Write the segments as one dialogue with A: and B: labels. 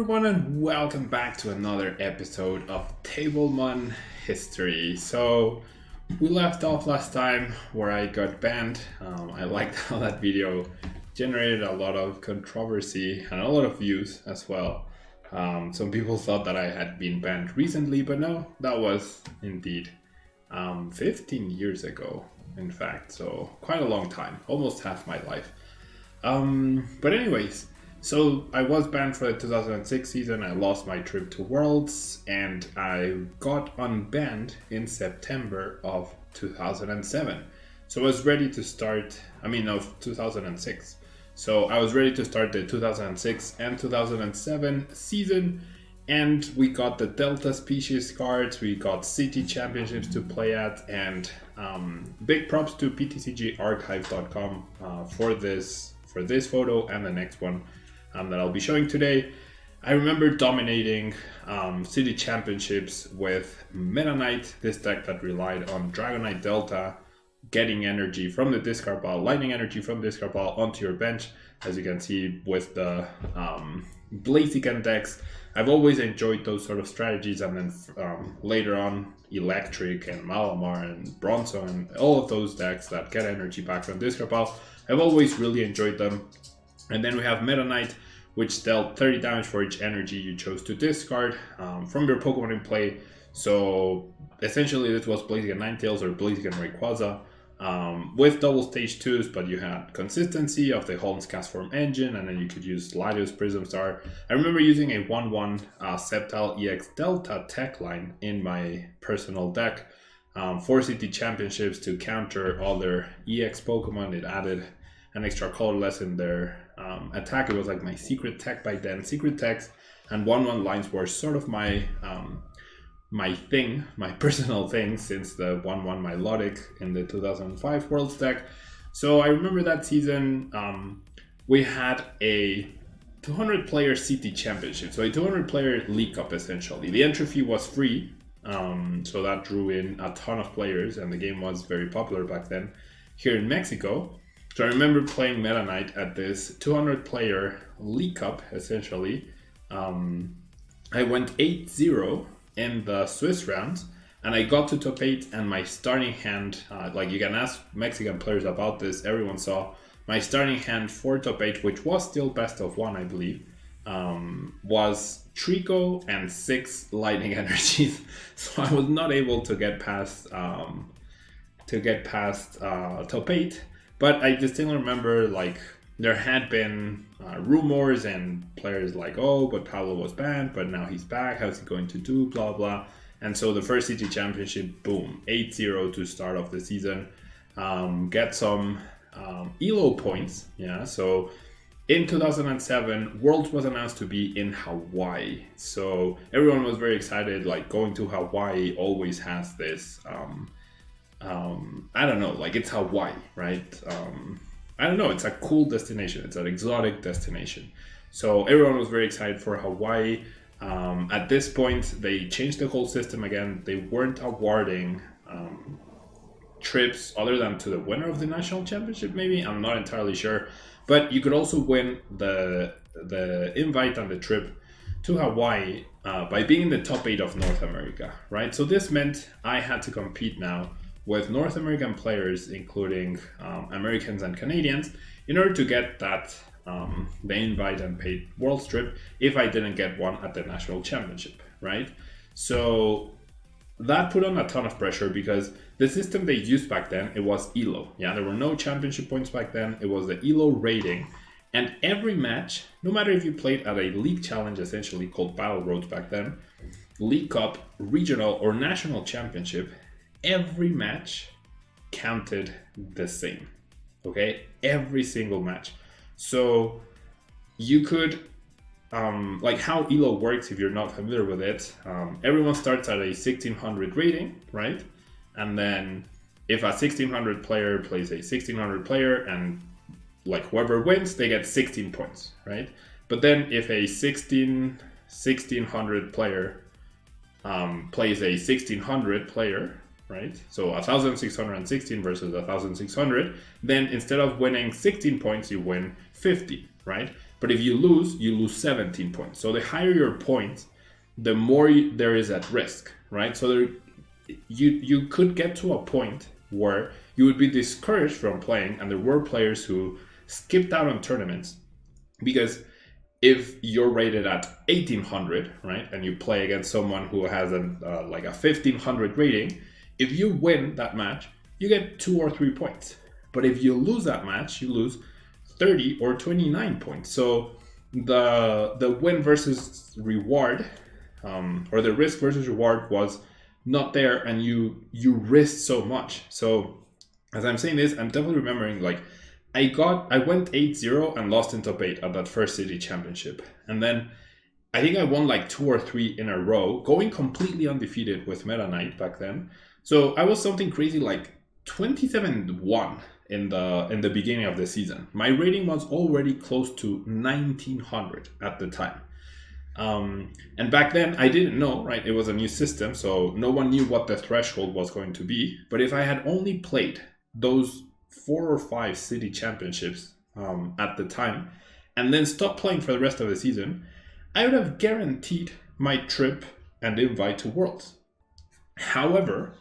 A: everyone, and welcome back to another episode of Tablemon History. So we left off last time where I got banned. I liked how that video generated a lot of controversy and a lot of views as well. Some people thought that I had been banned recently, but no, that was indeed 15 years ago, in fact. So quite a long time, almost half my life. But anyways, so I was banned for the 2006 season. I lost my trip to Worlds, and I got unbanned in September of 2007. So I was ready to start, of 2006. So I was ready to start the 2006 and 2007 season, and we got the Delta species cards, we got city championships to play at, and big props to ptcgarchive.com for this photo and the next one that I'll be showing today. I remember dominating city championships with Meta Knight, this deck that relied on Dragonite Delta, getting energy from the discard pile, lightning energy from the discard pile onto your bench, as you can see with the Blaziken decks. I've always enjoyed those sort of strategies, and then later on Electric and Malamar and Bronzo and all of those decks that get energy back from discard pile. I've always really enjoyed them. And then we have Meta Knight, which dealt 30 damage for each energy you chose to discard from your Pokemon in play. So essentially this was Blaziken Ninetales or Blaziken Rayquaza with double stage 2s, but you had consistency of the Holland's Castform engine, and then you could use Latios Prism Star. I remember using a 1-1 Sceptile EX Delta tech line in my personal deck for City Championships to counter other EX Pokemon. It added an extra colorless in their attack. It was like my secret tech by then. Secret techs and 1-1 lines were sort of my my personal thing since the 1-1 Milotic in the 2005 Worlds deck. So I remember that season we had a 200 player city championship, so a 200 player League Cup essentially. The entry fee was free, so that drew in a ton of players, and the game was very popular back then here in Mexico. So I remember playing Meta Knight at this 200 player League Cup, essentially. I went 8-0 in the Swiss round, and I got to top 8, and my starting hand, like you can ask Mexican players about this, everyone saw, my starting hand for top 8, which was still best of 1, I believe, was Trico and 6 lightning energies. So I was not able to get past top 8. But I distinctly remember, like, there had been rumors and players like, oh, but Pablo was banned, but now he's back. How's he going to do? Blah, blah. And so the first city championship, boom, 8-0 to start off the season. Get some ELO points. Yeah, so in 2007, Worlds was announced to be in Hawaii. So everyone was very excited. Like, going to Hawaii always has this... I don't know, like, it's Hawaii, right? I don't know, it's a cool destination. It's an exotic destination. So everyone was very excited for Hawaii. At this point, they changed the whole system again. They weren't awarding trips other than to the winner of the national championship, maybe. I'm not entirely sure. But you could also win the invite and the trip to Hawaii by being in the top 8 of North America, right? So this meant I had to compete now with North American players, including Americans and Canadians, in order to get that the invite and paid World trip if I didn't get one at the national championship, right? So that put on a ton of pressure because the system they used back then, it was ELO. Yeah, there were no championship points back then. It was the ELO rating. And every match, no matter if you played at a league challenge, essentially called Battle Roads back then, League Cup, regional, or national championship, every match counted the same, okay? Every single match. So you could, like how ELO works, if you're not familiar with it, everyone starts at a 1600 rating, right? And then if a 1600 player plays a 1600 player and like whoever wins, they get 16 points, right? But then if a 1600 player plays a 1600 player, right? So 1616 versus 1600, then instead of winning 16 points, you win 50, right? But if you lose 17 points. So the higher your points, the more there is at risk, right? So you could get to a point where you would be discouraged from playing, and there were players who skipped out on tournaments because if you're rated at 1800, right, and you play against someone who has like a 1500 rating, if you win that match, you get 2 or 3 points. But if you lose that match, you lose 30 or 29 points. So the win versus reward, or the risk versus reward was not there, and you risked so much. So as I'm saying this, I'm definitely remembering like I went 8-0 and lost in top 8 at that first city championship. And then I think I won like 2 or 3 in a row, going completely undefeated with Meta Knight back then. So I was something crazy like 27-1 in the beginning of the season. My rating was already close to 1900 at the time. And back then I didn't know, right? It was a new system, so no one knew what the threshold was going to be. But if I had only played those 4 or 5 city championships at the time, and then stopped playing for the rest of the season, I would have guaranteed my trip and invite to Worlds. However,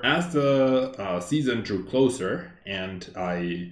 A: as the season drew closer and I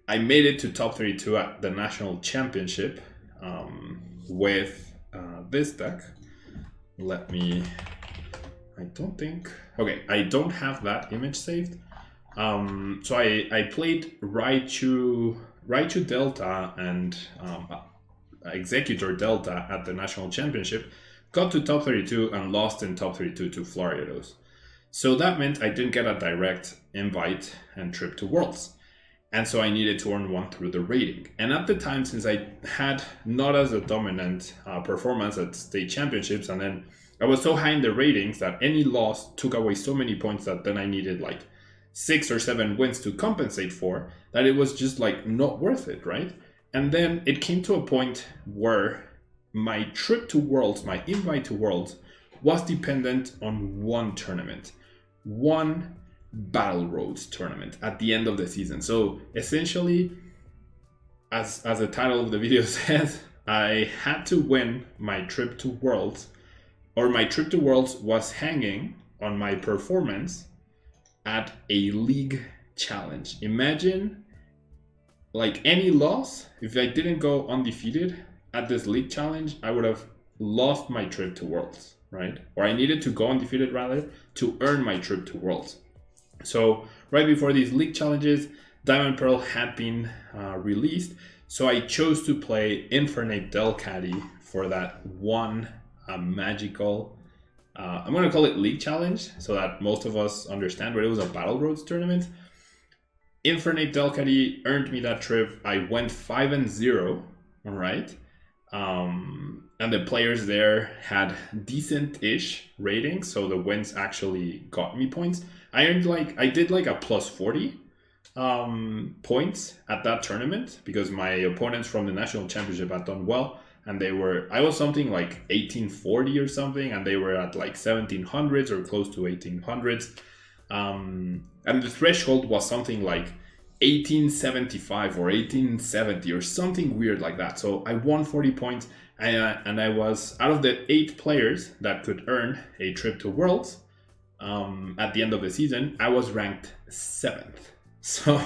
A: made it to top 32 at the national championship with this deck. I don't have that image saved. So I played Raichu Delta and Executor Delta at the national championship, got to top 32 and lost in top 32 to Floridos. So that meant I didn't get a direct invite and trip to Worlds. And so I needed to earn one through the rating. And at the time, since I had not as a dominant performance at state championships, and then I was so high in the ratings that any loss took away so many points that then I needed like 6 or 7 wins to compensate for, that it was just like not worth it, right? And then it came to a point where my trip to Worlds, my invite to Worlds, was dependent on one tournament, one Battle Roads tournament at the end of the season. So essentially, as the title of the video says, I had to win my trip to Worlds, or my trip to Worlds was hanging on my performance at a league challenge. Imagine like any loss, if I didn't go undefeated at this league challenge, I would have lost my trip to Worlds, right? Or I needed to go undefeated rather to earn my trip to Worlds. So right before these league challenges, Diamond Pearl had been released. So I chose to play Infernape Delcatty for that one magical, I'm going to call it league challenge so that most of us understand, but it was a Battle Roads tournament. Infernape Delcatty earned me that trip. I went 5-0, all right? And the players there had decent-ish ratings, so the wins actually got me points. I did like a plus 40 points at that tournament because my opponents from the national championship had done well, and I was something like 1840 or something, and they were at like 1700s or close to 1800s. And the threshold was something like 1875 or 1870 or something weird like that. So I won 40 points, and I was out of the 8 players that could earn a trip to Worlds. At the end of the season, I was ranked 7th. So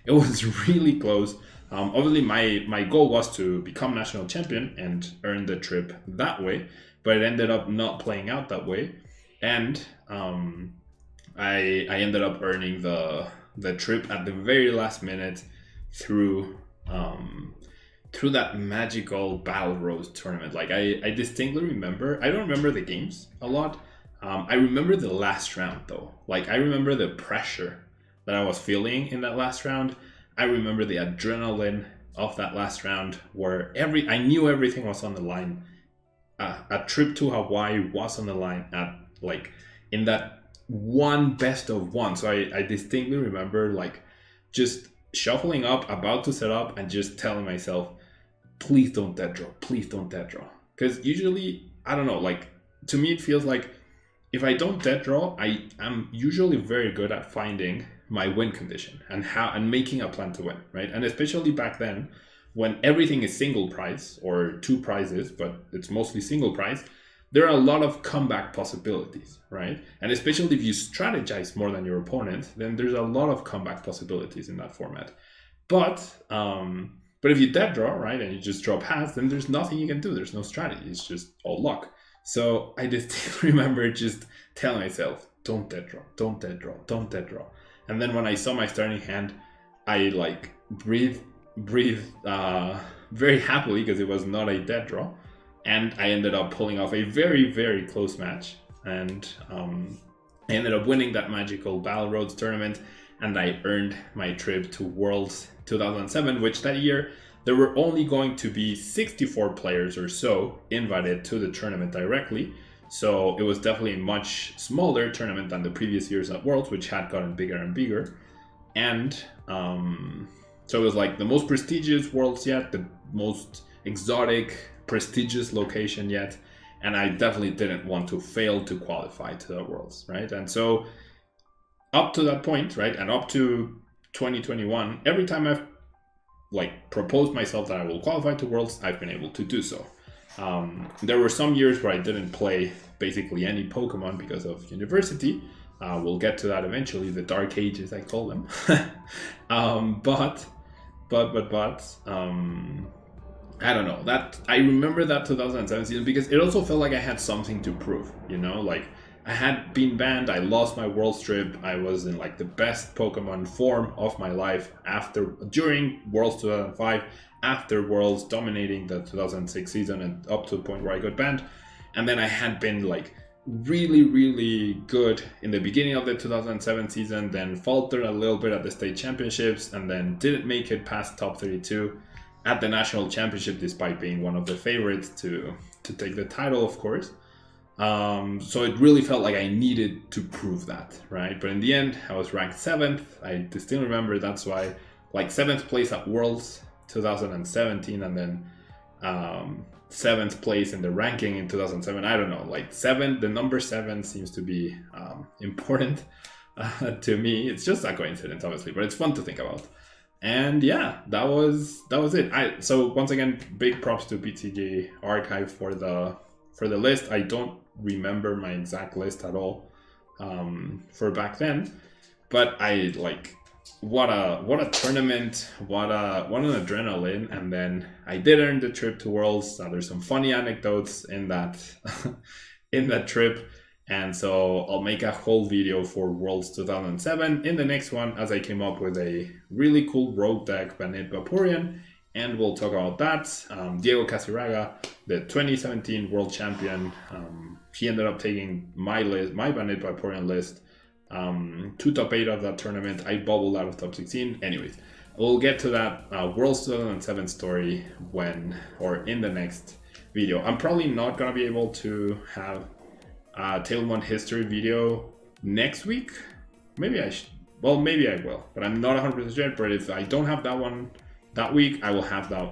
A: it was really close. Obviously, my goal was to become national champion and earn the trip that way, but it ended up not playing out that way. And I ended up earning the trip at the very last minute through that magical Battle Roads tournament. Like I distinctly remember, I don't remember the games a lot. I remember the last round though. Like I remember the pressure that I was feeling in that last round. I remember the adrenaline of that last round where I knew everything was on the line. A trip to Hawaii was on the line at like in that one best of one. So I distinctly remember like just shuffling up, about to set up, and just telling myself, please don't dead draw, please don't dead draw. Because usually, I don't know, like to me it feels like if I don't dead draw, I'm usually very good at finding my win condition and making a plan to win, right? And especially back then when everything is single prize or 2 prizes, but it's mostly single prize, there are a lot of comeback possibilities, right? And especially if you strategize more than your opponent, then there's a lot of comeback possibilities in that format. But if you dead draw, right, and you just draw pass, then there's nothing you can do. There's no strategy. It's just all luck. So I distinctly remember just telling myself, don't dead draw, don't dead draw, don't dead draw. And then when I saw my starting hand, I like breathed very happily because it was not a dead draw. And I ended up pulling off a very, very close match. And I ended up winning that magical Battle Roads tournament. And I earned my trip to Worlds 2007, which that year, there were only going to be 64 players or so invited to the tournament directly. So it was definitely a much smaller tournament than the previous years at Worlds, which had gotten bigger and bigger. And so it was like the most prestigious Worlds yet, the most exotic, prestigious location yet, and I definitely didn't want to fail to qualify to the Worlds, right? And so up to that point, right, and up to 2021, every time I've like proposed myself that I will qualify to Worlds, I've been able to do so. There were some years where I didn't play basically any Pokemon because of university. We'll get to that eventually, the dark ages I call them. But I don't know, that I remember that 2007 season because it also felt like I had something to prove, you know, like I had been banned, I lost my world strip, I was in like the best Pokemon form of my life during Worlds 2005, after Worlds, dominating the 2006 season and up to the point where I got banned. And then I had been like really, really good in the beginning of the 2007 season, then faltered a little bit at the state championships, and then didn't make it past top 32 at the national championship, despite being one of the favorites to take the title, of course. So it really felt like I needed to prove that, right? But in the end, I was ranked 7th. I still remember that's why, like 7th place at Worlds 2017, and then 7th place in the ranking in 2007. I don't know, like the number 7 seems to be important to me. It's just a coincidence, obviously, but it's fun to think about. And yeah, that was it. So once again, big props to BTG Archive for the list. I don't remember my exact list at all for back then, but I like what a tournament, what an adrenaline. And then I did earn the trip to Worlds. There's some funny anecdotes in that in that trip. And so I'll make a whole video for Worlds 2007 in the next one, as I came up with a really cool rogue deck, Banette Vaporeon, and we'll talk about that. Diego Casiraga, the 2017 world champion, he ended up taking my Banette Vaporeon list to top 8 of that tournament. I bubbled out of top 16. Anyways, we'll get to that Worlds 2007 story in the next video. I'm probably not going to be able to have tablemon history video next week. Maybe I will, but I'm not 100% sure. But if I don't have that one that week, I will have that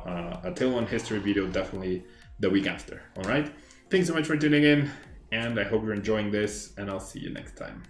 A: a tablemon history video definitely the week after. All right, thanks so much for tuning in, and I hope you're enjoying this, and I'll see you next time.